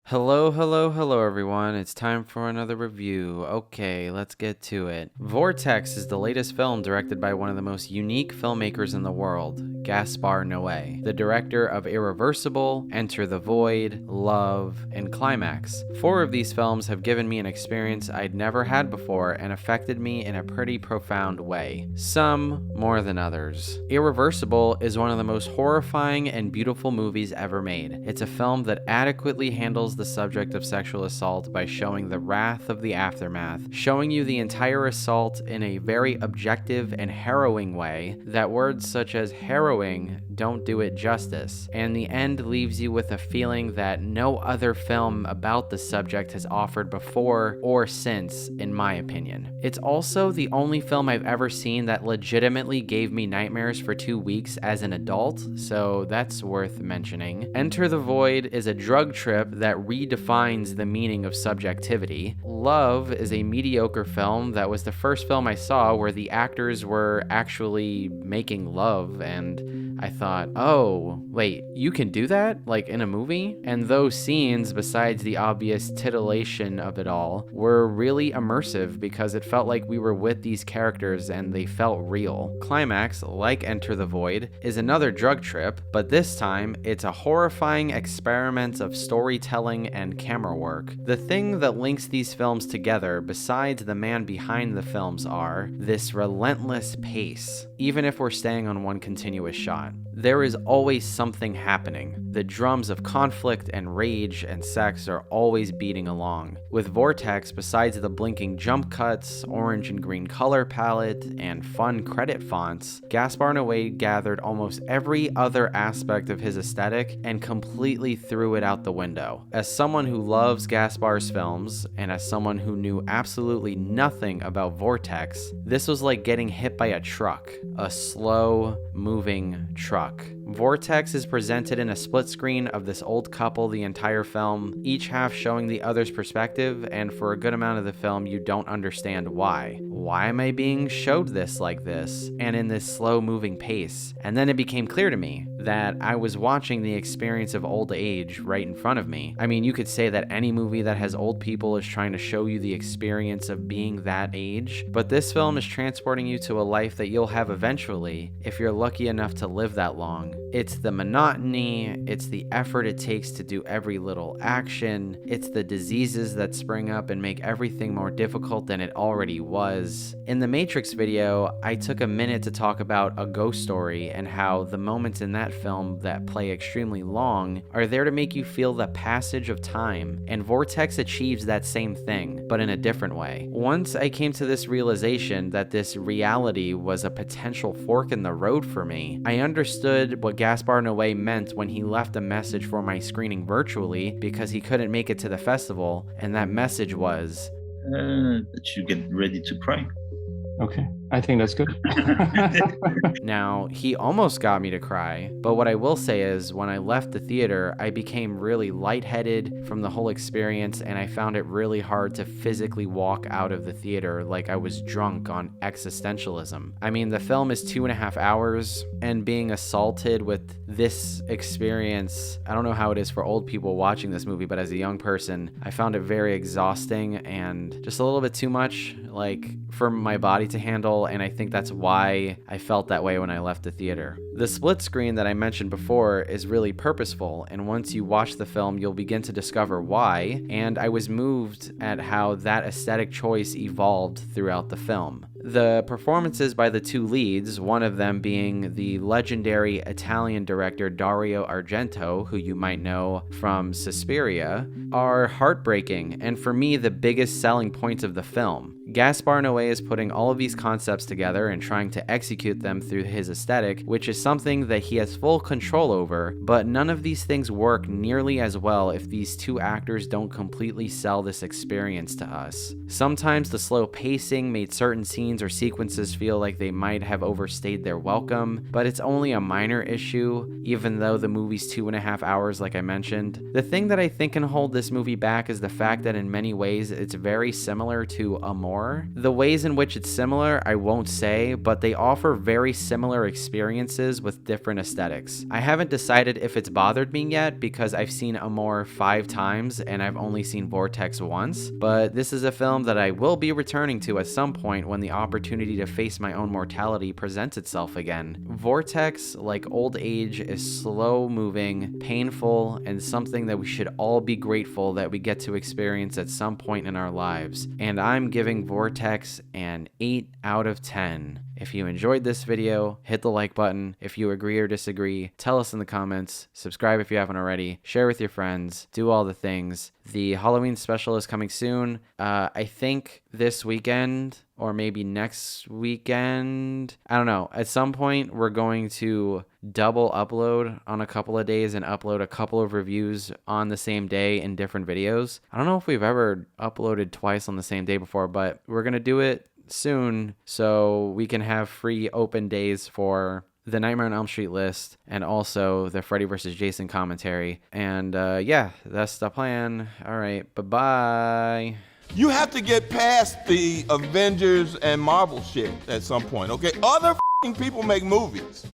Hello, everyone. It's time for another review. Okay, let's get to it. Vortex is the latest film directed by one of the most unique filmmakers in the world, Gaspar Noe, the director of Irreversible, Enter the Void, Love, and Climax. 4 of these films have given me an experience I'd never had before and affected me in a pretty profound way. Some more than others. Irreversible is one of the most horrifying and beautiful movies ever made. It's a film that adequately handles the subject of sexual assault by showing the wrath of the aftermath, showing you the entire assault in a very objective and harrowing way that words such as harrowing don't do it justice, and the end leaves you with a feeling that no other film about the subject has offered before or since, in my opinion. It's also the only film I've ever seen that legitimately gave me nightmares for 2 weeks as an adult, so that's worth mentioning. Enter the Void is a drug trip that redefines the meaning of subjectivity. Love is a mediocre film that was the first film I saw where the actors were actually making love, and I thought, oh, wait, you can do that? Like in a movie? And those scenes, besides the obvious titillation of it all, were really immersive because it felt like we were with these characters and they felt real. Climax, like Enter the Void, is another drug trip, but this time it's a horrifying experiment of storytelling and camera work. The thing that links these films together, besides the man behind the films, are this relentless pace, even if we're staying on one continuous shot. There is always something happening. The drums of conflict and rage and sex are always beating along. With Vortex, besides the blinking jump cuts, orange and green color palette, and fun credit fonts, Gaspar Noe gathered almost every other aspect of his aesthetic and completely threw it out the window. As someone who loves Gaspar's films, and as someone who knew absolutely nothing about Vortex, this was like getting hit by a truck, a slow-moving truck. Vortex is presented in a split screen of this old couple the entire film, each half showing the other's perspective, and for a good amount of the film you don't understand why. Why am I being showed this like this, and in this slow-moving pace? And then it became clear to me that I was watching the experience of old age right in front of me. I mean, you could say that any movie that has old people is trying to show you the experience of being that age, but this film is transporting you to a life that you'll have eventually if you're lucky enough to live that long. It's the monotony, it's the effort it takes to do every little action, it's the diseases that spring up and make everything more difficult than it already was. In the Matrix video, I took a minute to talk about A Ghost Story and how the moments in that film that play extremely long are there to make you feel the passage of time, and Vortex achieves that same thing, but in a different way. Once I came to this realization that this reality was a potential fork in the road for me, I understood what Gaspar Noe meant when he left a message for my screening virtually because he couldn't make it to the festival, and that message was, that you get ready to cry. Okay, I think that's good. Now, he almost got me to cry, but what I will say is when I left the theater, I became really lightheaded from the whole experience, and I found it really hard to physically walk out of the theater like I was drunk on existentialism. I mean, the film is 2.5 hours, and being assaulted with this experience, I don't know how it is for old people watching this movie, but as a young person, I found it very exhausting and just a little bit too much, like, for my body to handle, and I think that's why I felt that way when I left the theater. The split screen that I mentioned before is really purposeful, and once you watch the film, you'll begin to discover why, and I was moved at how that aesthetic choice evolved throughout the film. The performances by the 2 leads, one of them being the legendary Italian director Dario Argento, who you might know from Suspiria, are heartbreaking, and for me the biggest selling points of the film. Gaspar Noe is putting all of these concepts together and trying to execute them through his aesthetic, which is something that he has full control over, but none of these things work nearly as well if these 2 actors don't completely sell this experience to us. Sometimes the slow pacing made certain scenes or sequences feel like they might have overstayed their welcome, but it's only a minor issue, even though the movie's 2.5 hours like I mentioned. The thing that I think can hold this movie back is the fact that in many ways it's very similar to Amore more. The ways in which it's similar, I won't say, but they offer very similar experiences with different aesthetics. I haven't decided if it's bothered me yet because I've seen Amor 5 times and I've only seen Vortex once, but this is a film that I will be returning to at some point when the opportunity to face my own mortality presents itself again. Vortex, like old age, is slow moving, painful, and something that we should all be grateful that we get to experience at some point in our lives. And I'm giving Vortex an 8 out of 10. If you enjoyed this video, hit the like button. If you agree or disagree, tell us in the comments. Subscribe if you haven't already. Share with your friends. Do all the things. The Halloween special is coming soon. I think this weekend or maybe next weekend. I don't know. At some point, we're going to double upload on a couple of days and upload a couple of reviews on the same day in different videos. I don't know if we've ever uploaded twice on the same day before, but we're going to do it soon so we can have free open days for the Nightmare on Elm Street list and also the Freddy vs. Jason commentary. And yeah, that's the plan. All right, bye-bye. You have to get past the Avengers and Marvel shit at some point, okay? Other people make movies.